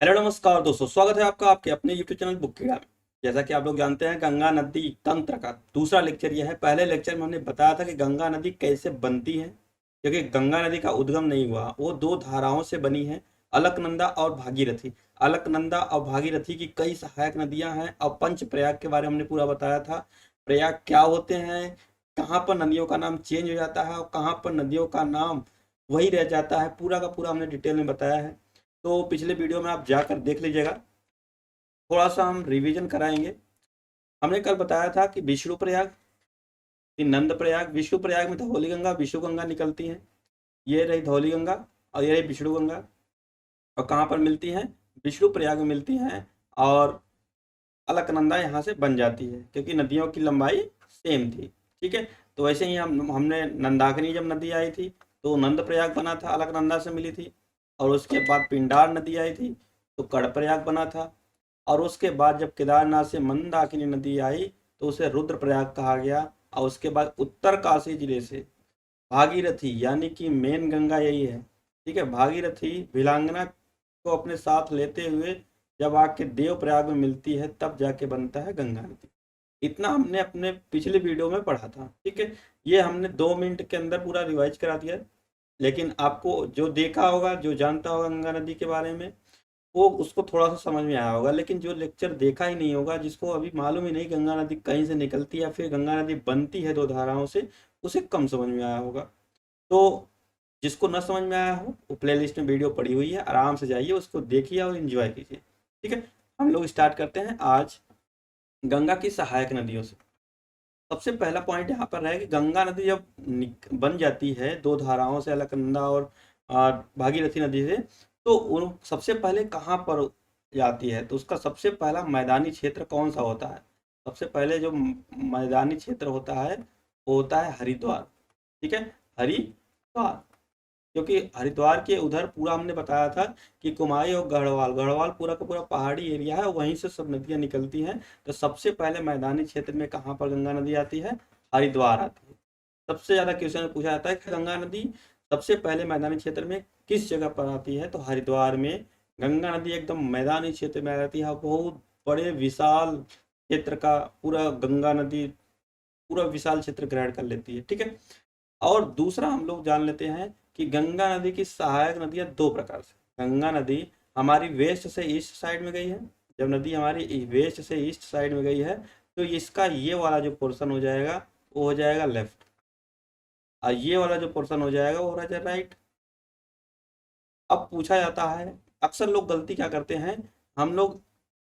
Hello नमस्कार दोस्तों, स्वागत है आपका आपके अपने यूट्यूब चैनल बुक कीड़ा में। जैसा कि आप लोग जानते हैं, गंगा नदी तंत्र का दूसरा लेक्चर यह है। पहले लेक्चर में हमने बताया था कि गंगा नदी कैसे बनती है, क्योंकि गंगा नदी का उद्गम नहीं हुआ, वो दो धाराओं से बनी है, अलकनंदा और भागीरथी। अलकनंदा और भागीरथी की कई सहायक नदियां हैं और पंच प्रयाग के बारे में हमने पूरा बताया था। प्रयाग क्या होते हैं, कहाँ पर नदियों का नाम चेंज हो जाता है और कहाँ पर नदियों का नाम वही रह जाता है, पूरा का पूरा हमने डिटेल में बताया है। तो पिछले वीडियो में आप जाकर देख लीजिएगा। थोड़ा सा हम रिवीजन कराएंगे। हमने कल बताया था कि विष्णु प्रयाग, कि नंद प्रयाग। विष्णु प्रयाग में धौली गंगा विष्णु गंगा निकलती है। ये रही धौली गंगा और ये रही विष्णु गंगा। और कहाँ पर मिलती हैं? विष्णु प्रयाग में मिलती हैं। और अलकनंदा यहाँ से बन जाती है क्योंकि नदियों की लंबाई सेम थी। ठीक है। तो वैसे ही हमने नंदाकिनी जब नदी आई थी तो नंद प्रयाग बना था, अलकनंदा से मिली थी। और उसके बाद पिंडार नदी आई थी तो कर्णप्रयाग बना था। और उसके बाद जब केदारनाथ से मंदाकिनी नदी आई तो उसे रुद्रप्रयाग कहा गया। और उसके बाद उत्तर काशी जिले से भागीरथी, यानी कि मेन गंगा यही है। ठीक है। भागीरथी भिलांगना को अपने साथ लेते हुए जब आके देवप्रयाग में मिलती है तब जाके बनता है गंगा नदी। इतना हमने अपने पिछले वीडियो में पढ़ा था। ठीक है। ये हमने 2 मिनट के अंदर पूरा रिवाइज करा दिया। लेकिन आपको जो देखा होगा, जो जानता होगा गंगा नदी के बारे में, वो उसको थोड़ा सा समझ में आया होगा। लेकिन जो लेक्चर देखा ही नहीं होगा, जिसको अभी मालूम ही नहीं गंगा नदी कहीं से निकलती है या फिर गंगा नदी बनती है दो धाराओं से, उसे कम समझ में आया होगा। तो जिसको न समझ में आया हो, वो प्लेलिस्ट में वीडियो पड़ी हुई है, आराम से जाइए उसको देखिए और एंजॉय कीजिए। ठीक है। हम लोग स्टार्ट करते हैं आज गंगा की सहायक नदियों से। सबसे पहला पॉइंट यहाँ पर है कि गंगा नदी जब बन जाती है दो धाराओं से, अलकनंदा और भागीरथी नदी से, तो उन सबसे पहले कहाँ पर जाती है? तो उसका सबसे पहला मैदानी क्षेत्र कौन सा होता है? सबसे पहले जो मैदानी क्षेत्र होता है वो होता है हरिद्वार। ठीक है। हरिद्वार, क्योंकि हरिद्वार के उधर पूरा हमने बताया था कि कुमाई और गढ़वाल, गढ़वाल पूरा का पूरा पहाड़ी एरिया है, वहीं से सब नदियां निकलती हैं। तो सबसे पहले मैदानी क्षेत्र में कहाँ पर गंगा नदी आती है? हरिद्वार आती है। सबसे ज्यादा क्वेश्चन पूछा जाता है कि गंगा नदी सबसे पहले मैदानी क्षेत्र में किस जगह पर आती है? तो हरिद्वार में गंगा नदी एकदम मैदानी क्षेत्र में आ जाती है। बहुत बड़े विशाल क्षेत्र का पूरा गंगा नदी पूरा विशाल क्षेत्र ग्रहण कर लेती है। ठीक है। और दूसरा हम लोग जान लेते हैं कि गंगा नदी की सहायक नदियां दो प्रकार से। गंगा नदी हमारी वेस्ट से ईस्ट साइड में गई है। जब नदी हमारी वेस्ट से ईस्ट साइड में गई है तो इसका ये वाला जो पोर्शन हो जाएगा वो हो जाएगा लेफ्ट, और ये वाला जो पोर्शन हो जाएगा वो हो जाएगा राइट। अब पूछा जाता है, अक्सर लोग गलती क्या करते हैं, हम लोग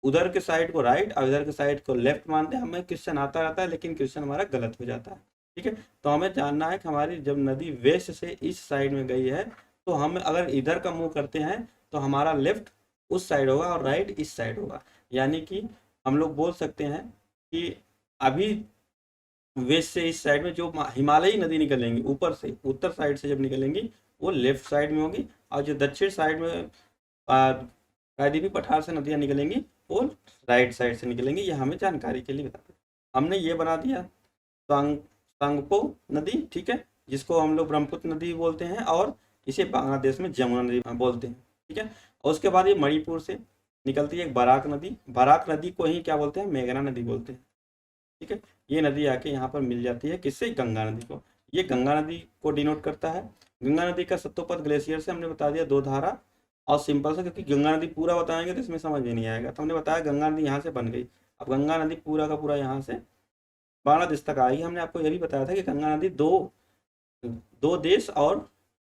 उधर के साइड को राइट और इधर के साइड को लेफ्ट मानते हैं। हमें क्वेश्चन आता रहता है लेकिन क्वेश्चन हमारा गलत हो जाता है। ठीक है। तो हमें जानना है कि हमारी जब नदी वेस्ट से ईस्ट साइड में गई है तो हम अगर इधर का मुंह करते हैं तो हमारा लेफ्ट उस साइड होगा और राइट इस साइड होगा। यानी कि हम लोग बोल सकते हैं कि अभी वेस्ट से इस साइड में जो हिमालयी नदी निकलेंगी ऊपर से, उत्तर साइड से जब निकलेंगी वो लेफ्ट साइड में होगी। और जो दक्षिण साइड में प्रायद्वीपीय पठार से नदियाँ निकलेंगी वो राइट साइड से निकलेंगी। ये हमें जानकारी के लिए बता दें। हमने ये बना दिया सांगपो नदी। ठीक है। जिसको हम लोग ब्रह्मपुत्र नदी बोलते हैं और इसे बांग्लादेश में जमुना नदी बोलते हैं। ठीक है। और उसके बाद ये मणिपुर से निकलती है एक बराक नदी। बराक नदी को ही क्या बोलते हैं? मेघना नदी बोलते हैं। ठीक है। ये नदी आके यहाँ पर मिल जाती है किससे? गंगा नदी को। ये गंगा नदी को डिनोट करता है। गंगा नदी का सत्तोपद ग्लेशियर से हमने बता दिया, दो धारा। और सिंपल सा, क्योंकि गंगा नदी पूरा बताएंगे तो इसमें समझ में नहीं आएगा, तो हमने बताया गंगा नदी यहाँ से बन गई। अब गंगा नदी पूरा का पूरा यहाँ से बांग्लादेश तक आएगी। हमने आपको ये भी बताया था कि गंगा नदी दो दो देश और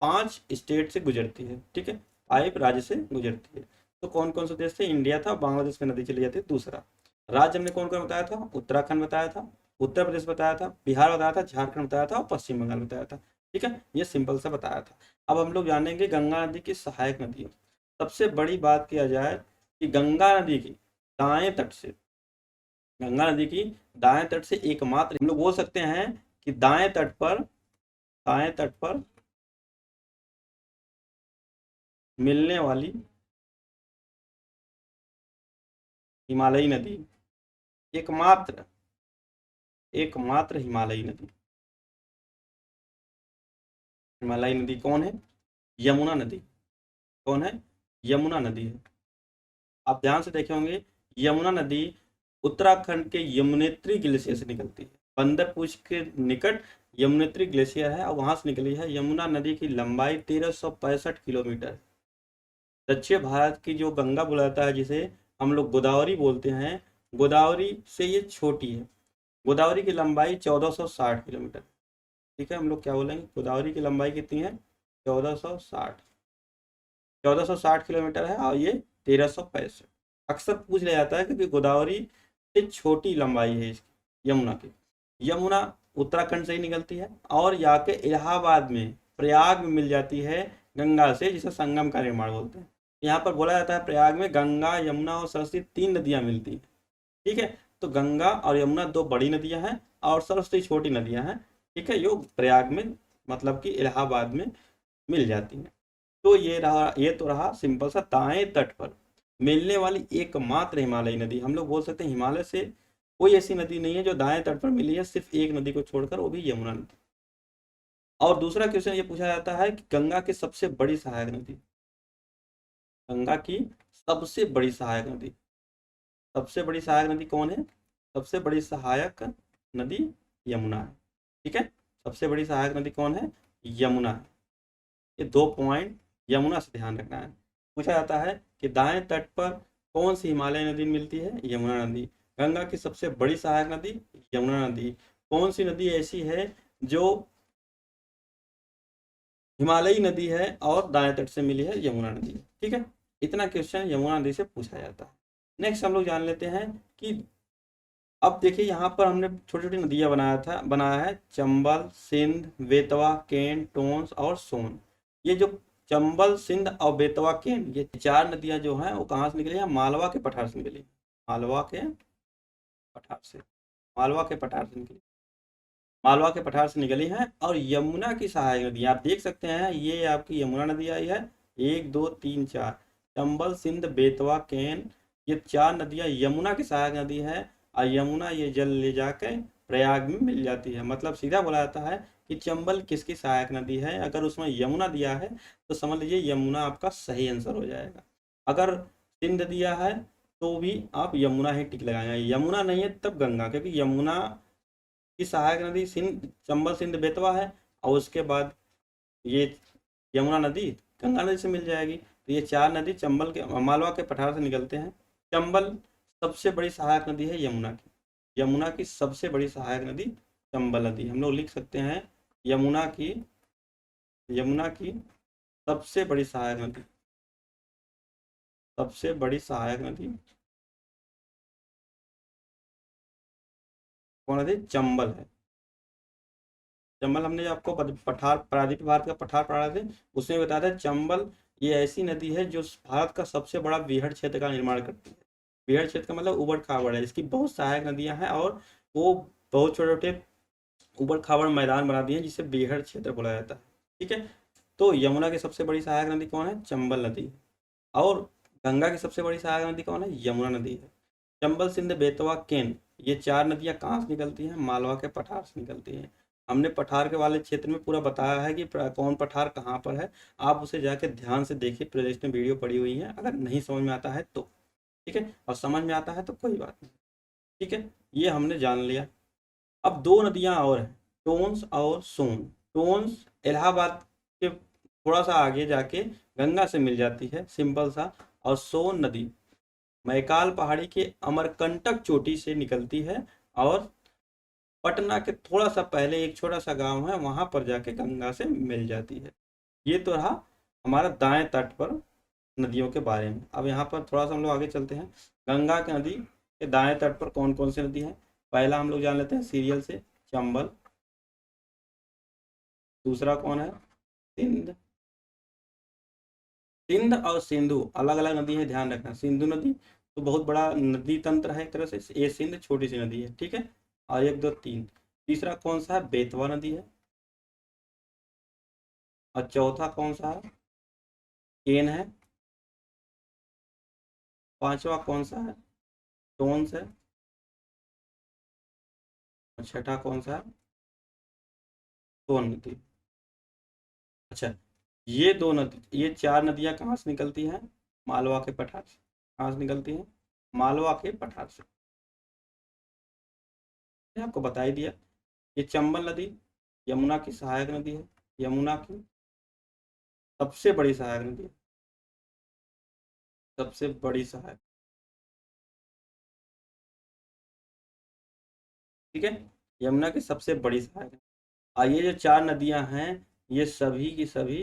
5 स्टेट से गुजरती है। ठीक है। 5 राज्य से गुजरती है। तो कौन कौन से देश थे? इंडिया था, बांग्लादेश में नदी चली जाती है। दूसरा राज्य हमने कौन कौन बताया था? उत्तराखंड बताया था, उत्तर प्रदेश बताया था, बिहार बताया था, झारखंड बताया था और पश्चिम बंगाल बताया था। ठीक है। ये सिंपल सा बताया था। अब हम लोग जानेंगे गंगा नदी की सहायक नदियों। सबसे बड़ी बात किया जाए कि गंगा नदी की दाएं तट से, गंगा नदी की दाएं तट से एकमात्र हम लोग बोल सकते हैं कि दाएं तट पर मिलने वाली हिमालयी नदी, एकमात्र एकमात्र हिमालयी नदी, हिमालयी नदी कौन है? यमुना नदी। कौन है? यमुना नदी है। आप ध्यान से देखे होंगे, यमुना नदी उत्तराखंड के यमुनेत्री ग्लेशियर से निकलती है। बंदरपूछ के निकट यमुनेत्री ग्लेशियर है और वहां से निकली है। यमुना नदी की लंबाई 1365 किलोमीटर है। दक्षिण भारत की जो गंगा बोला जाता है, जिसे हम लोग गोदावरी बोलते हैं, गोदावरी से ये छोटी है। गोदावरी की लंबाई 1460 किलोमीटर। ठीक है, हम लोग क्या बोलेंगे, गोदावरी की लंबाई कितनी है, 1460, 1460 किलोमीटर है और ये 1365। अक्सर पूछ लिया जाता है क्योंकि गोदावरी से छोटी लंबाई है इसकी, यमुना की। यमुना उत्तराखंड से ही निकलती है और यहाँ के इलाहाबाद में, प्रयाग में मिल जाती है गंगा से, जिसे संगम का निर्माण बोलते हैं। यहाँ पर बोला जाता है प्रयाग में गंगा, यमुना और सरस्वती 3 नदियाँ मिलती हैं। ठीक है, तो गंगा और यमुना 2 बड़ी नदियाँ हैं और सरस्वती छोटी नदियाँ हैं। ठीक है, जो प्रयाग में मतलब कि इलाहाबाद में मिल जाती हैं। तो ये तो रहा सिंपल सा दाएं तट पर मिलने वाली एकमात्र हिमालयी नदी। हम लोग बोल सकते हैं हिमालय से कोई ऐसी नदी नहीं है जो दाएं तट पर मिली है, सिर्फ एक नदी को छोड़कर, वो भी यमुना नदी। और दूसरा क्वेश्चन ये पूछा जाता है कि गंगा की सबसे बड़ी सहायक नदी, गंगा की सबसे बड़ी सहायक नदी, सबसे बड़ी सहायक नदी कौन है? सबसे बड़ी सहायक नदी यमुना है। ठीक है, सबसे बड़ी सहायक नदी कौन है? यमुना है। ये 2 पॉइंट यमुना से ध्यान रखना है। पूछा जाता है कि दाएं तट पर कौन सी हिमालय नदी मिलती है? यमुना नदी। गंगा की सबसे बड़ी सहायक नदी यमुना नदी। कौन सी नदी ऐसी है जो हिमालयी नदी है और दाएं तट से मिली है? यमुना नदी। ठीक है, इतना क्वेश्चन यमुना नदी से पूछा जाता है। नेक्स्ट हम लोग जान लेते हैं कि अब देखिए यहाँ पर हमने छोटी छोटी नदियाँ बनाया है, चंबल, सिंध, बेतवा, केन, टोंस और सोन। ये जो चंबल, सिंध और बेतवा, केन, ये 4 नदियाँ जो हैं वो कहाँ से निकली है? मालवा के पठार से निकली। मालवा के पठार से, मालवा के पठार से निकली, मालवा के पठार से निकली है। और यमुना की सहायक नदी आप देख सकते हैं, ये आपकी यमुना नदी आई है, 1 2 3 4, चंबल, सिंध, बेतवा, केन, ये 4 नदियाँ यमुना की सहायक नदी है। और यमुना ये जल ले जाकर प्रयाग में मिल जाती है। मतलब सीधा बोला जाता है कि चंबल किसकी सहायक नदी है, अगर उसमें यमुना दिया है तो समझ लीजिए यमुना आपका सही आंसर हो जाएगा। अगर सिंध दिया है तो भी आप यमुना ही टिक लगाएंगे, यमुना नहीं है तब गंगा, क्योंकि यमुना की सहायक नदी सिंध, चंबल, सिंध, बेतवा है और उसके बाद ये यमुना नदी गंगा नदी से मिल जाएगी। तो ये 4 नदी चंबल के, मालवा के पठार से निकलते हैं। चंबल सबसे बड़ी सहायक नदी है यमुना की, यमुना की सबसे बड़ी सहायक नदी चंबल नदी। हम लोग लिख सकते हैं यमुना की, यमुना की सबसे बड़ी सहायक नदी, सबसे बड़ी सहायक नदी कौन नदी? चंबल है। चंबल हमने आपको पठार, प्रायद्वीप भारत का पठार पढ़ा थे, उसमें बताया था चंबल ये ऐसी नदी है जो भारत का सबसे बड़ा बीहड़ क्षेत्र का निर्माण करती है। बीहड़ क्षेत्र का मतलब उबड़ खाबड़ है, इसकी बहुत सहायक नदियां हैं और वो बहुत छोटे छोटे उबड़ खाबड़ मैदान बना दिए हैं, जिसे बीहड़ क्षेत्र बोला जाता है। ठीक है, तो यमुना की सबसे बड़ी सहायक नदी कौन है? चंबल नदी। और गंगा की सबसे बड़ी सहायक नदी कौन है? यमुना नदी है। चंबल, सिंध, बेतवा, केन, ये 4 नदियां कहाँ से निकलती हैं? मालवा के पठार से निकलती हैं। हमने पठार के वाले क्षेत्र में पूरा बताया है कि कौन पठार कहाँ पर है। आप उसे जाके ध्यान से देखिए, प्लेलिस्ट में वीडियो पड़ी हुई है, अगर नहीं समझ में आता है तो। ठीक है, और समझ में आता है तो कोई बात नहीं। ठीक है, ये हमने जान लिया। अब 2 नदियां और हैं, टोंस और सोन। टोंस इलाहाबाद के थोड़ा सा आगे जाके गंगा से मिल जाती है, सिंपल सा। और सोन नदी मैकाल पहाड़ी के अमरकंटक चोटी से निकलती है और पटना के थोड़ा सा पहले एक छोटा सा गांव है, वहां पर जाके गंगा से मिल जाती है। ये तो रहा हमारा दाएं तट पर नदियों के बारे में। अब यहाँ पर थोड़ा सा हम लोग आगे चलते हैं। गंगा की नदी के दाएं तट पर कौन कौन सी नदी है? पहला हम लोग जान लेते हैं सीरियल से, चंबल। दूसरा कौन है? सिंध। सिंध और सिंधु अलग अलग नदी है, ध्यान रखना। सिंधु नदी तो बहुत बड़ा नदी तंत्र है एक तरह से, ये सिंध छोटी सी नदी है। ठीक है, और 1 2 3। तीसरा कौन सा है? बेतवा नदी है। और चौथा कौन सा है? केन है। पांचवा कौन सा है? टोन्स है। और छठा कौन सा है? सोन नदी। अच्छा, ये 2 नदी, ये 4 नदियां कहाँ से निकलती हैं? मालवा के पठार से। कहाँ से निकलती हैं? मालवा के पठार से। मैंने आपको बता ही दिया। ये चंबल नदी यमुना की सहायक नदी है, यमुना की सबसे बड़ी सहायक नदी है, सबसे बड़ी सहायक। ठीक है, यमुना की सबसे बड़ी सहायक है। और ये जो चार नदियां हैं, ये सभी की सभी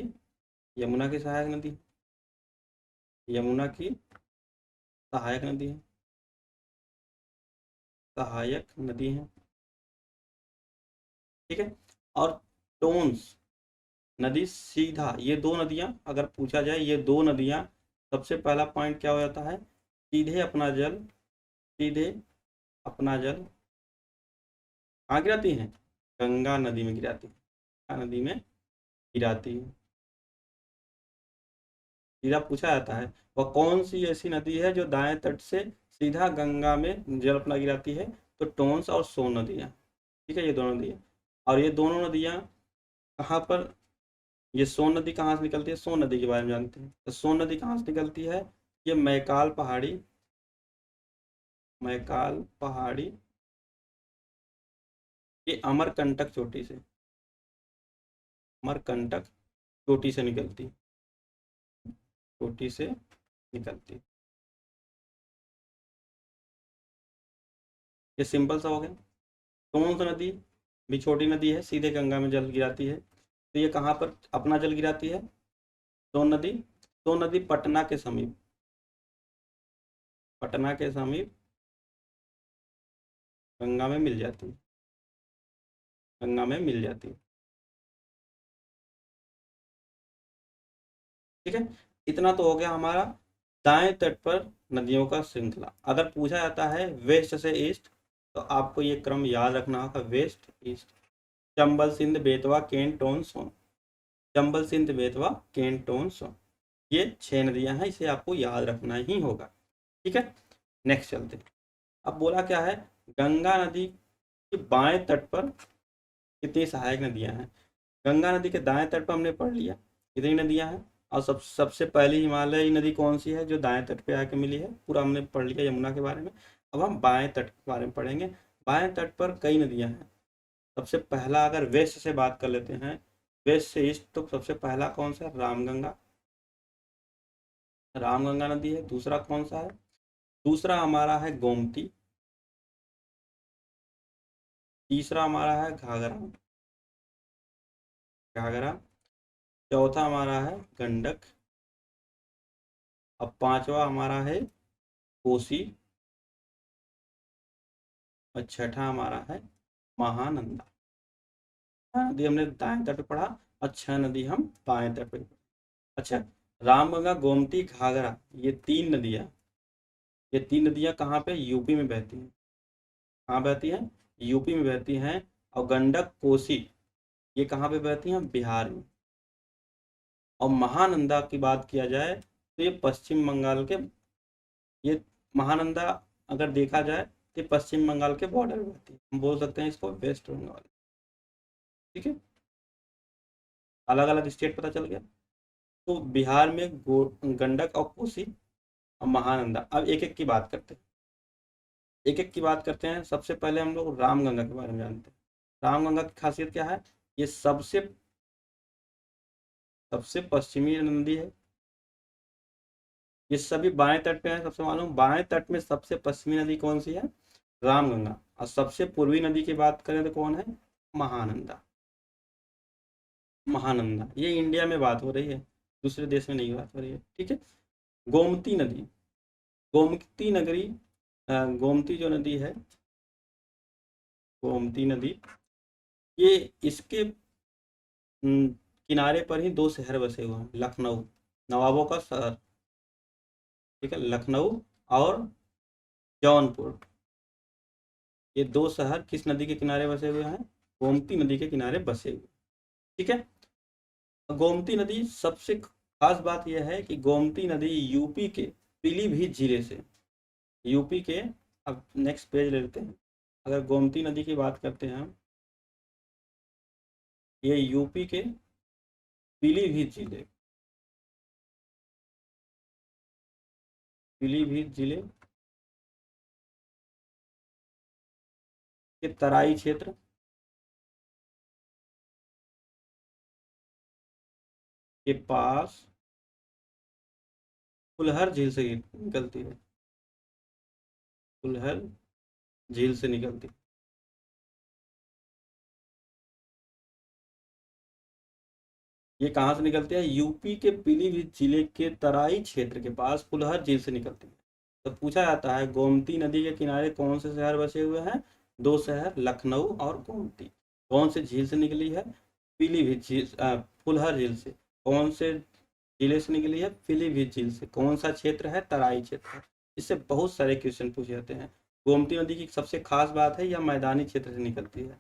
यमुना की सहायक नदी है, यमुना की सहायक नदी है, सहायक नदी है। ठीक है। और टोन्स नदी सीधा, ये दो नदियां अगर पूछा जाए, ये दो नदियां, सबसे पहला पॉइंट क्या हो जाता है? सीधे अपना जल, सीधे अपना जल कहाँ गिराती हैं? गंगा नदी में गिराती है, गंगा नदी में गिराती है। सीधा पूछा जाता है वह कौन सी ऐसी नदी है जो दाएं तट से सीधा गंगा में जल अपना गिराती है? तो टोंस और सोन नदियाँ। ठीक है, ये दोनों नदियाँ। और ये दोनों नदियाँ कहाँ पर? ये सोन नदी कहाँ से निकलती है? सोन नदी के बारे में जानते हैं। तो सोन नदी कहाँ से निकलती है? ये मैकाल पहाड़ी, मैकाल पहाड़ी ये अमरकंटक चोटी से, अमरकंटक चोटी से निकलती, चोटी से निकलती। ये सिंपल सा हो गया। टोंस नदी भी छोटी नदी है, सीधे गंगा में जल गिराती है। तो ये कहाँ पर अपना जल गिराती है? सोन नदी, सोन नदी पटना के समीप, पटना के समीप गंगा में मिल जाती है, गंगा में मिल जाती है। ठीक है, इतना तो हो गया हमारा दाएं तट पर नदियों का श्रृंखला। अगर पूछा जाता है वेस्ट से ईस्ट, तो आपको ये क्रम याद रखना होगा, वेस्ट ईस्ट। चंबल सिंध बेतवा केन टोन सोन, चंबल सिंध बेतवा केन टोन सोन, ये 6 नदियां हैं, इसे आपको याद रखना ही होगा। ठीक है, नेक्स्ट चलते हैं। अब बोला क्या है? गंगा नदी के बाएं तट पर कितनी सहायक नदियां हैं? गंगा नदी के दाएं तट पर हमने पढ़ लिया कितनी नदियां हैं। और सबसे पहली हिमालयी नदी कौन सी है जो दाएं तट पे आके मिली है? पूरा हमने पढ़ लिया यमुना के बारे में। अब हम बाएं तट के बारे में पढ़ेंगे। बाएं तट पर कई नदियां हैं। सबसे पहला अगर वेस्ट से बात कर लेते हैं, वेस्ट से ईस्ट, तो सबसे पहला कौन सा है? रामगंगा, रामगंगा नदी है। दूसरा कौन सा है? दूसरा हमारा है गोमती। तीसरा हमारा है घाघरा, घाघरा। चौथा हमारा है गंडक। अब पांचवा हमारा है कोसी। और छठा हमारा है महानंदा। नदी हमने दाएं तट पे पढ़ा, और 6 नदी हम बाएं तट पे पढ़ा। अच्छा, रामगंगा गोमती घाघरा, ये 3 नदियाँ, ये 3 नदियाँ कहाँ पे? यूपी में बहती हैं। कहाँ बहती हैं? यूपी में बहती हैं। और गंडक कोसी ये कहाँ पे बहती हैं? बिहार में। और महानंदा की बात किया जाए तो ये पश्चिम बंगाल के, ये महानंदा अगर देखा जाए तो ये पश्चिम बंगाल के बॉर्डर में बहती है, हम बोल सकते हैं इसको वेस्ट बंगाल। ठीक है, अलग अलग स्टेट पता चल गया। तो बिहार में गंडक और कोसी और महानंदा। अब एक एक की बात करते हैं, एक एक की बात करते हैं। सबसे पहले हम लोग रामगंगा के बारे में जानते हैं। रामगंगा की खासियत क्या है? ये सबसे सबसे पश्चिमी नदी है। ये सभी बाएं तट पे है, सबसे मालूम बाएं तट में सबसे पश्चिमी नदी कौन सी है? रामगंगा। और सबसे पूर्वी नदी की बात करें तो कौन है? महानंदा, महानंदा। ये इंडिया में बात हो रही है, दूसरे देश में नहीं बात हो रही है। ठीक है, गोमती नदी, गोमती नगरी, गोमती जो नदी है, गोमती नदी, ये इसके किनारे पर ही 2 शहर बसे हुए हैं। लखनऊ, नवाबों का शहर। ठीक है, लखनऊ और जौनपुर, ये 2 शहर किस नदी के किनारे बसे हुए हैं? गोमती नदी के किनारे बसे हुए। ठीक है, गोमती नदी सबसे खास बात यह है कि गोमती नदी यूपी के पीलीभीत जिले से, यूपी के, अब नेक्स्ट पेज ले लेते हैं। अगर गोमती नदी की बात करते हैं हम, ये यूपी के पीलीभीत जिले, पीलीभीत जिले के तराई क्षेत्र के पास फुलहर झील से निकलती है। फुलहर झील से निकलती है। ये कहाँ से निकलती है? यूपी के पीलीभीत जिले के तराई क्षेत्र के पास फुलहर झील से निकलती है। तो पूछा जाता है गोमती नदी के किनारे कौन से शहर बसे हुए हैं? दो शहर, लखनऊ और गोमती। कौन से झील से निकली है? पीलीभीत झील, फुलहर झील से। कौन से जिले से निकली है? पीलीभीत झील से। कौन सा क्षेत्र है? तराई क्षेत्र। इससे बहुत सारे क्वेश्चन पूछे जाते हैं। गोमती नदी की सबसे खास बात है यह मैदानी क्षेत्र से निकलती है।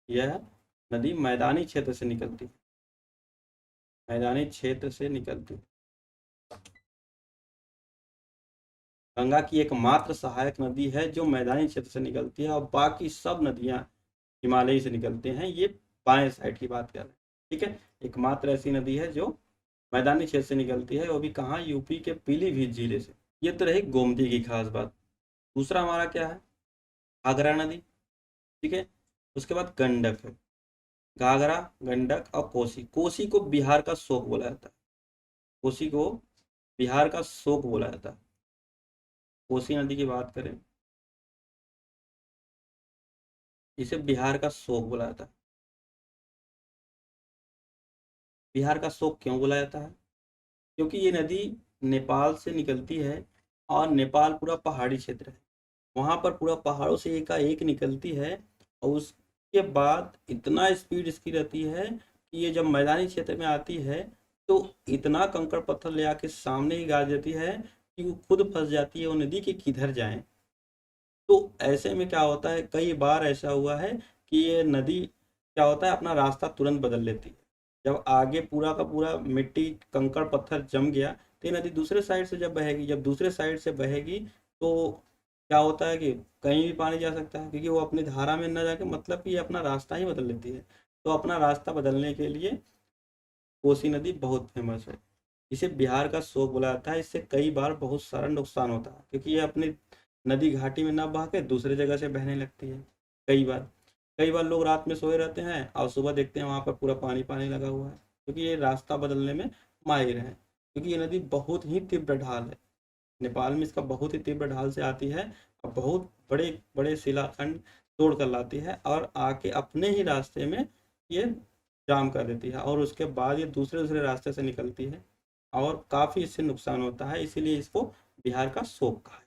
यह नदी मैदानी क्षेत्र से निकलती है। मैदानी क्षेत्र से निकलती। गंगा की एकमात्र सहायक नदी है जो मैदानी क्षेत्र से निकलती है, और बाकी सब नदियां हिमालय से निकलते हैं। ये बाएं साइड की बात कर रहे हैं, ठीक है। एकमात्र ऐसी नदी है जो मैदानी क्षेत्र से निकलती है, वो भी कहाँ? यूपी के पीलीभीत जिले से। ये तो रही गोमती की खास बात। दूसरा हमारा क्या है? घाघरा नदी, ठीक है। उसके बाद गंडक है। घाघरा, गंडक और कोसी। कोसी को बिहार का शोक बोला जाता है। कोसी को बिहार का शोक बोला जाता है। कोसी नदी की बात करें, इसे बिहार का शोक बोला जाता है। बिहार का शोक क्यों बोला जाता है? क्योंकि ये नदी नेपाल से निकलती है, और नेपाल पूरा पहाड़ी क्षेत्र है। वहाँ पर पूरा पहाड़ों से एकाएक निकलती है, और उसके बाद इतना स्पीड इसकी रहती है कि ये जब मैदानी क्षेत्र में आती है तो इतना कंकड़ पत्थर ले आके सामने ही गाड़ देती है कि वो खुद फंस जाती है वो नदी कि किधर जाएं। तो ऐसे में क्या होता है, कई बार ऐसा हुआ है कि ये नदी क्या होता है, अपना रास्ता तुरंत बदल लेती है। जब आगे पूरा का पूरा मिट्टी कंकड़ पत्थर जम गया तो ये नदी दूसरे साइड से जब बहेगी, जब दूसरे साइड से बहेगी तो क्या होता है कि कहीं भी पानी जा सकता है, क्योंकि वो अपनी धारा में न जाके मतलब कि ये अपना रास्ता ही बदल लेती है। तो अपना रास्ता बदलने के लिए कोसी नदी बहुत फेमस है। इसे बिहार का शोक बोला जाता है। इससे कई बार बहुत सारा नुकसान होता है, क्योंकि ये अपनी नदी घाटी में ना बह के दूसरे जगह से बहने लगती है। कई बार लोग रात में सोए रहते हैं और सुबह देखते हैं वहाँ पर पूरा पानी पानी लगा हुआ है, क्योंकि ये रास्ता बदलने में माहिर है। क्योंकि ये नदी बहुत ही तीव्र ढाल है। नेपाल में इसका बहुत ही तीव्र ढाल से आती है, और बहुत बड़े बड़े शिलाखंड तोड़ कर लाती है, और आके अपने ही रास्ते में ये जाम कर देती है, और उसके बाद ये दूसरे दूसरे रास्ते से निकलती है, और काफ़ी इससे नुकसान होता है। इसीलिए इसको बिहार का शोक कहा है।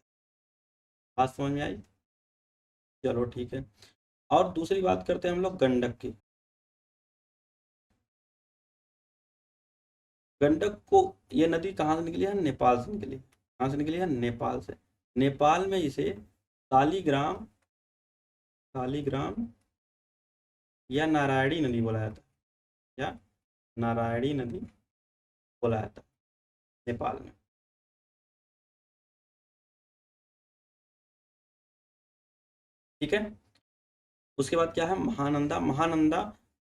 बात समझ में आई? चलो ठीक है। और दूसरी बात करते हैं हम लोग गंडक की। गंडक को, ये नदी कहाँ से निकली है? नेपाल से निकली। कहाँ से निकली है? नेपाल से। नेपाल में इसे शालिग्राम, शालिग्राम या नारायणी नदी बोला जाता है, या नारायणी नदी बोला जाता है नेपाल में। ठीक है। उसके बाद क्या है? महानंदा। महानंदा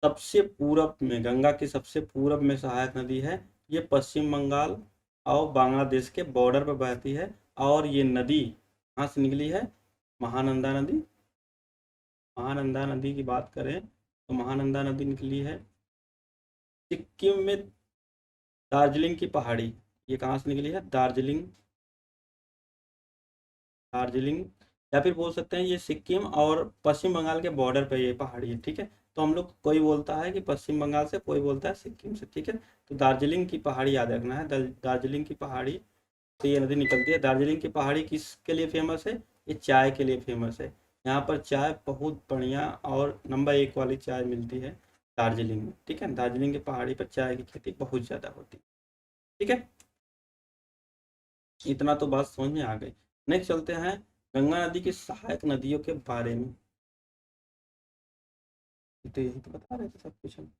सबसे पूरब में, गंगा के सबसे पूरब में सहायक नदी है। ये पश्चिम बंगाल और बांग्लादेश के बॉर्डर पर बहती है, और ये नदी कहाँ से निकली है? महानंदा नदी। महानंदा नदी की बात करें तो महानंदा नदी निकली है सिक्किम में, दार्जिलिंग की पहाड़ी। ये कहाँ से निकली है? दार्जिलिंग, दार्जिलिंग, या फिर बोल सकते हैं ये सिक्किम और पश्चिम बंगाल के बॉर्डर पे ये पहाड़ी है, ठीक है। तो हम लोग, कोई बोलता है कि पश्चिम बंगाल से, कोई बोलता है सिक्किम से, ठीक है। तो दार्जिलिंग की पहाड़ी याद रखना है। दार्जिलिंग की पहाड़ी से ये नदी निकलती है। दार्जिलिंग की पहाड़ी किसके लिए फेमस है? ये चाय के लिए फेमस है। यहाँ पर चाय बहुत बढ़िया और नंबर 1 वाली चाय मिलती है दार्जिलिंग में, ठीक है। दार्जिलिंग की पहाड़ी पर चाय की खेती बहुत ज़्यादा होती है, ठीक है। इतना तो बात समझ में आ गई। नेक्स्ट चलते हैं गंगा नदी की सहायक नदियों के बारे में। तो यही तो बता रहे थे सब कुछ हम।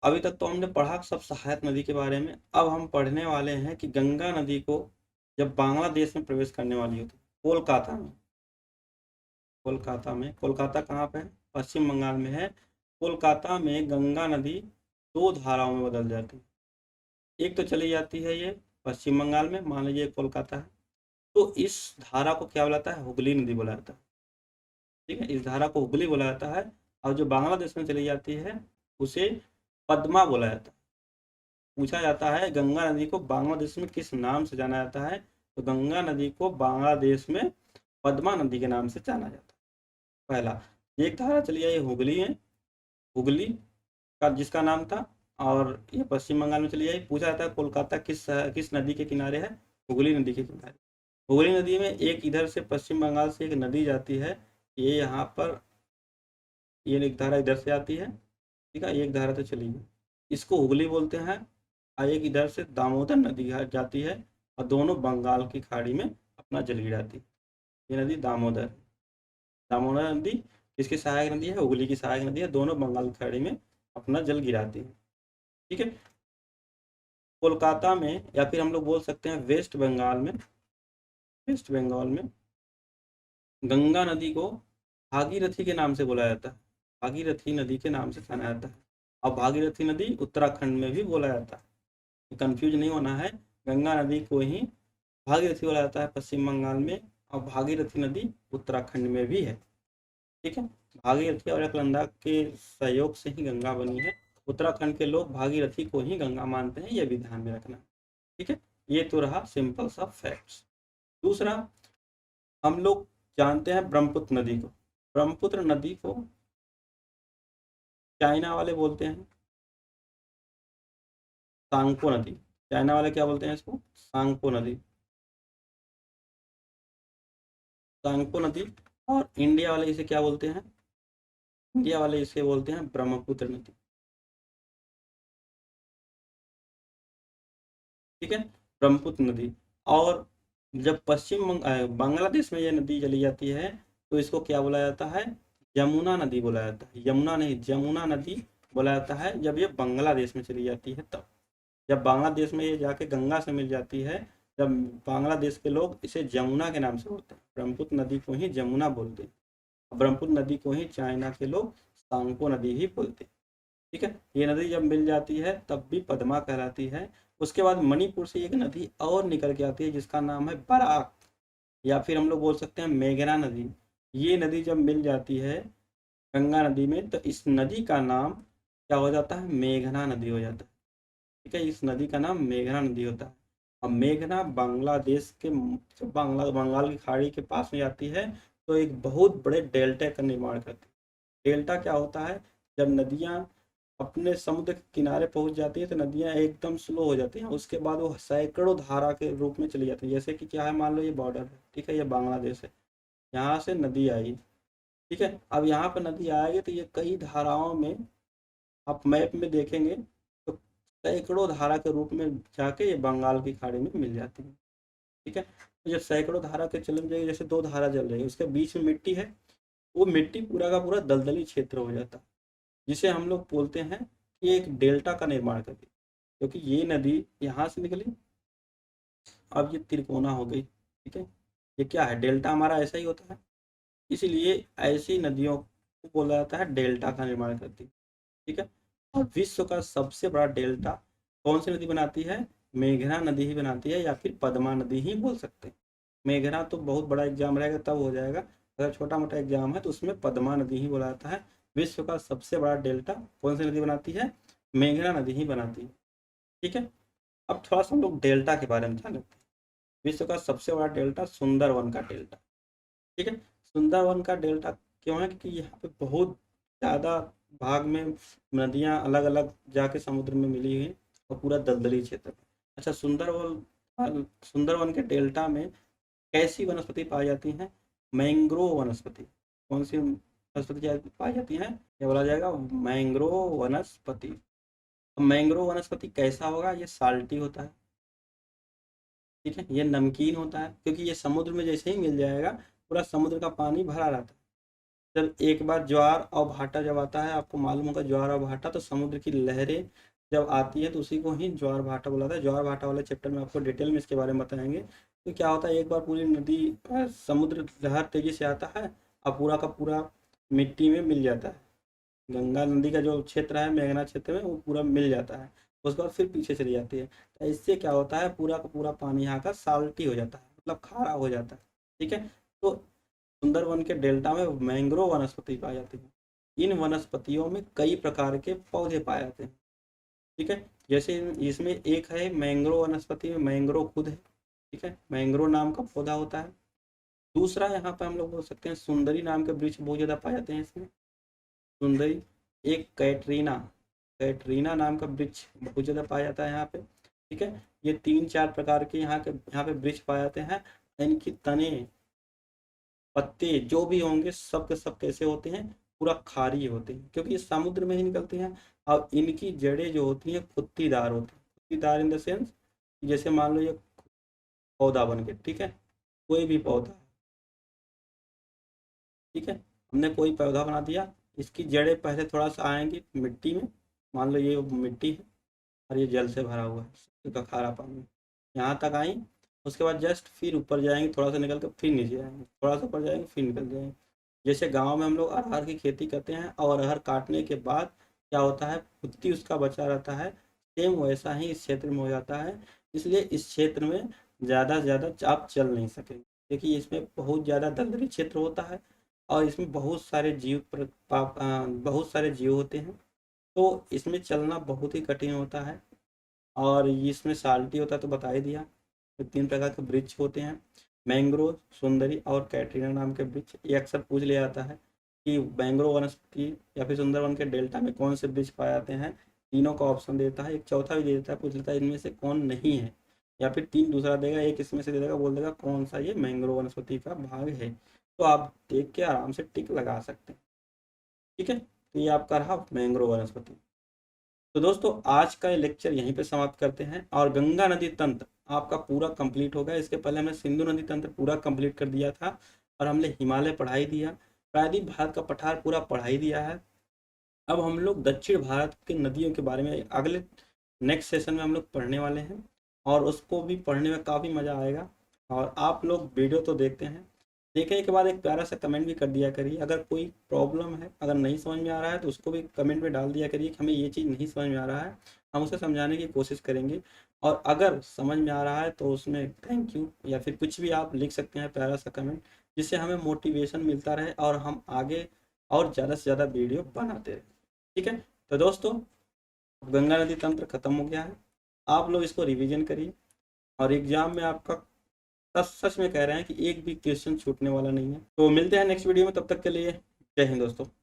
अभी तक तो हमने पढ़ा सब सहायक नदी के बारे में। अब हम पढ़ने वाले हैं कि गंगा नदी को जब बांग्लादेश में प्रवेश करने वाली होती है, कोलकाता में, कोलकाता में, कोलकाता कहाँ पे है? पश्चिम बंगाल में है। कोलकाता में गंगा नदी दो धाराओं में बदल जाती है। एक तो चली जाती है ये पश्चिम बंगाल में, मान लीजिए कोलकाता है, तो इस धारा को क्या बोला जाता है, हुगली नदी बोला जाता है। ठीक है, इस धारा को हुगली बोला जाता है। और जो बांग्लादेश में चली जाती है उसे पद्मा बोला जाता है। पूछा जाता है गंगा नदी को बांग्लादेश में किस नाम से जाना जाता है, तो गंगा नदी को बांग्लादेश में पद्मा नदी के नाम से जाना जाता है। पहला, एक धारा चली आई हुगली है, हुगली का जिसका नाम था, और ये पश्चिम बंगाल में चली आई। पूछा जाता है कोलकाता किस नदी के किनारे है, हुगली नदी के किनारे। हुगली नदी में एक इधर से पश्चिम बंगाल से एक नदी जाती है, ये यहाँ पर, ये एक धारा इधर से आती है, ठीक है, एक धारा तो चली गई, इसको हुगली बोलते हैं। और एक इधर से दामोदर नदी जाती है, और दोनों बंगाल की खाड़ी में अपना जल गिराती है। ये नदी दामोदर, दामोदर नदी किसकी सहायक नदी है, हुगली की सहायक नदी है, दोनों बंगाल की खाड़ी में अपना जल गिराती है। ठीक है, कोलकाता में, या फिर हम लोग बोल सकते हैं वेस्ट बंगाल में, वेस्ट बंगाल में गंगा नदी को भागीरथी के नाम से बुलाया जाता है, भागीरथी नदी के नाम से जाना जाता है। और भागीरथी नदी उत्तराखंड में भी बोला जाता है, कंफ्यूज नहीं होना है। गंगा नदी को ही भागीरथी बोला जाता है पश्चिम बंगाल में, और भागीरथी नदी उत्तराखंड में भी है। ठीक है, भागीरथी और अलकनंदा के सहयोग से ही गंगा बनी है। उत्तराखंड के लोग भागीरथी को ही गंगा मानते हैं, यह भी ध्यान में रखना। ठीक है, ये तो रहा सिंपल सा फैक्ट्स। दूसरा, हम लोग जानते हैं ब्रह्मपुत्र नदी को, ब्रह्मपुत्र नदी को चाइना वाले बोलते हैं सांगपो नदी। चाइना वाले क्या बोलते हैं इसको, सांगपो नदी, सांगपो नदी। और इंडिया वाले इसे क्या बोलते हैं, इंडिया वाले इसे बोलते हैं ब्रह्मपुत्र नदी। ठीक है, ब्रह्मपुत्र नदी। और जब बांग्लादेश में यह नदी चली जाती है तो इसको क्या बोला जाता है, यमुना नदी बोला जाता है। यमुना नहीं, जमुना नदी बोला जाता है जब ये बांग्लादेश में चली जाती है तब। जब बांग्लादेश में ये जाके गंगा से मिल जाती है, जब बांग्लादेश के लोग इसे जमुना के नाम से बोलते हैं, ब्रह्मपुत्र नदी को ही जमुना बोलते हैं। ब्रह्मपुत्र नदी को ही चाइना के लोग सांगपो नदी ही बोलते हैं। ठीक है, ये नदी जब मिल जाती है तब भी पद्मा कहलाती है। उसके बाद मणिपुर से एक नदी और निकल के आती है जिसका नाम है बराक, या फिर हम लोग बोल सकते हैं मेघना नदी। ये नदी जब मिल जाती है गंगा नदी में तो इस नदी का नाम क्या हो जाता है, मेघना नदी हो जाता है। ठीक है, इस नदी का नाम मेघना नदी होता है। अब मेघना बांग्लादेश के, जब बंगाल की खाड़ी के पास में आती है तो एक बहुत बड़े डेल्टा का निर्माण करती है। डेल्टा क्या होता है, जब नदियाँ अपने समुद्र के किनारे पहुंच जाती है तो नदियां एकदम स्लो हो जाती हैं, उसके बाद वो सैकड़ों धारा के रूप में चली जाती है। जैसे कि क्या है, मान लो ये बॉर्डर है, ठीक है, ये बांग्लादेश है, यहाँ से नदी आई, ठीक है, अब यहाँ पर नदी आएगी तो ये कई धाराओं में, आप मैप में देखेंगे तो सैकड़ों धारा के रूप में जाके ये बंगाल की खाड़ी में मिल जाती है। ठीक है, तो जब सैकड़ों धारा के चल जाएगी, जैसे दो धारा चल रही है उसके बीच में मिट्टी है, वो मिट्टी पूरा का पूरा दलदली क्षेत्र हो जाता है, जिसे हम लोग बोलते हैं कि एक डेल्टा का निर्माण करती है। क्योंकि ये नदी यहाँ से निकली, अब ये त्रिकोणा हो गई। ठीक है, ये क्या है, डेल्टा हमारा ऐसा ही होता है, इसलिए ऐसी नदियों को बोला जाता है डेल्टा का निर्माण करती है। ठीक है, और विश्व का सबसे बड़ा डेल्टा कौन सी नदी बनाती है, मेघना नदी ही बनाती है, या फिर पद्मा नदी ही बोल सकते हैं। मेघना तो बहुत बड़ा एग्जाम रहेगा तब हो जाएगा, अगर छोटा मोटा एग्जाम है तो उसमें पद्मा नदी ही बोला जाता है। विश्व का सबसे बड़ा डेल्टा कौन सी नदी बनाती है, मेघना नदी ही बनाती है। ठीक है, अब थोड़ा सा हम लोग डेल्टा के बारे में जान लेते हैं। विश्व का सबसे बड़ा डेल्टा सुंदरवन का डेल्टा। ठीक है, सुंदरवन का डेल्टा क्यों है, क्योंकि यहाँ पे बहुत ज़्यादा भाग में नदियाँ अलग अलग जाके समुद्र में मिली हुई हैं और पूरा दलदली क्षेत्र है। अच्छा, सुंदरवन के डेल्टा में कैसी वनस्पति पाई जाती हैं, मैंग्रोव वनस्पति। कौन सी वनस्पति पाई जाती हैं, क्या बोला जाएगा, मैंग्रोव वनस्पति। मैंग्रोव वनस्पति कैसा होगा, ये साल्टी होता है। ठीक है, ये नमकीन होता है, क्योंकि ये समुद्र में जैसे ही मिल जाएगा पूरा समुद्र का पानी भरा रहता है। जब एक बार ज्वार और भाटा जब आता है, आपको मालूम होगा ज्वार और भाटा, तो समुद्र की लहरें जब आती है तो उसी को ही ज्वार भाटा बोलाता है। ज्वार भाटा वाले चैप्टर में आपको डिटेल में इसके बारे में बताएंगे। तो क्या होता है, एक बार पूरी नदी समुद्र लहर तेजी से आता है और पूरा का पूरा मिट्टी में मिल जाता है। गंगा नदी का जो क्षेत्र है मेघना क्षेत्र में, वो पूरा मिल जाता है। उसके बाद फिर पीछे चली जाती है। तो इससे क्या होता है, पूरा का पूरा पानी यहाँ का साल्टी हो जाता है, मतलब खारा हो जाता है। ठीक है। तो सुंदरवन के डेल्टा में मैंग्रोव वनस्पति पाई जाती है। इन वनस्पतियों में कई प्रकार के पौधे पाए जाते हैं। ठीक है। जैसे इसमें एक है मैंग्रोव वनस्पति में मैंग्रोव खुद है। ठीक है, मैंग्रोव नाम का पौधा होता है। दूसरा यहाँ पे हम लोग बोल सकते हैं सुंदरी नाम के वृक्ष बहुत ज़्यादा पाए जाते हैं इसमें, सुंदरी। एक कैटरीना, कैटरीना नाम का वृक्ष बहुत ज़्यादा पाया जाता है यहाँ पे। ठीक है। ये 3-4 प्रकार के यहाँ पे वृक्ष पाए जाते हैं। इनकी तने, पत्ते जो भी होंगे सब के सब कैसे होते हैं, पूरा खारी होते हैं, क्योंकि ये समुद्र में ही निकलती हैं। और इनकी जड़ें जो होती हैं खुत्तीदार होती हैं। खुत्तीदार इन द सेंस, जैसे मान लो ये पौधा बन गया। ठीक है, कोई भी पौधा। ठीक है, हमने कोई पौधा बना दिया, इसकी जड़ें पहले थोड़ा सा आएंगी मिट्टी में। मान लो ये मिट्टी है और ये जल से भरा हुआ है, इसका खारा पानी यहाँ तक आई। उसके बाद जस्ट फिर ऊपर जाएंगे, थोड़ा सा निकल कर फिर नीचे आएंगे, थोड़ा सा ऊपर जाएंगे फिर निकल जाएंगे। जैसे गांव में हम लोग अरहर की खेती करते हैं और अरहर काटने के बाद क्या होता है, खुत्ती उसका बचा रहता है, सेम वैसा ही इस क्षेत्र में हो जाता है। इसलिए इस क्षेत्र में ज़्यादा से ज़्यादा आप चल नहीं सकेंगे। देखिए इसमें बहुत ज़्यादा दलदली क्षेत्र होता है और इसमें बहुत सारे जीव होते हैं। तो इसमें चलना बहुत ही कठिन होता है। और इसमें साल्टी होता है तो बता ही दिया। तो 3 प्रकार के वृक्ष होते हैं, मैंग्रोव, सुंदरी और कैटरीना नाम के वृक्ष। ये अक्सर पूछ लिया जाता है कि मैंग्रोव वनस्पति या फिर सुंदरवन के डेल्टा में कौन से वृक्ष पाए जाते हैं। तीनों का ऑप्शन देता है, एक चौथा भी दे देता है, पूछ लेता है इनमें से कौन नहीं है, या फिर 3 दूसरा देगा, एक इसमें से दे देगा, बोल देगा कौन सा ये मैंग्रोव वनस्पति का भाग है। तो आप देख के आराम से टिक लगा सकते हैं। ठीक है, तो ये आपका रहा मैंग्रोव वनस्पति। तो दोस्तों आज का ये लेक्चर यहीं पे समाप्त करते हैं, और गंगा नदी तंत्र आपका पूरा कंप्लीट हो गया। इसके पहले हमने सिंधु नदी तंत्र पूरा कंप्लीट कर दिया था, और हमने हिमालय पढ़ाई दिया, प्रायद्वीप भारत का पठार पूरा पढ़ाई दिया है। अब हम लोग दक्षिण भारत की नदियों के बारे में अगले नेक्स्ट सेशन में हम लोग पढ़ने वाले हैं, और उसको भी पढ़ने में काफ़ी मज़ा आएगा। और आप लोग वीडियो तो देखते हैं, देखने के बाद एक प्यारा सा कमेंट भी कर दिया करिए। अगर कोई प्रॉब्लम है, अगर नहीं समझ में आ रहा है तो उसको भी कमेंट में डाल दिया करिए कि हमें ये चीज़ नहीं समझ में आ रहा है, हम उसे समझाने की कोशिश करेंगे। और अगर समझ में आ रहा है तो उसमें थैंक यू या फिर कुछ भी आप लिख सकते हैं, प्यारा सा कमेंट, जिससे हमें मोटिवेशन मिलता रहे और हम आगे और ज़्यादा से ज़्यादा वीडियो बनाते रहें। ठीक है, तो दोस्तों गंगा नदी तंत्र खत्म हो गया है, आप लोग इसको रिवीजन करिए, और एग्जाम में आपका सच सच में कह रहे हैं कि एक भी क्वेश्चन छूटने वाला नहीं है। तो मिलते हैं नेक्स्ट वीडियो में, तब तक के लिए जय हिंद दोस्तों।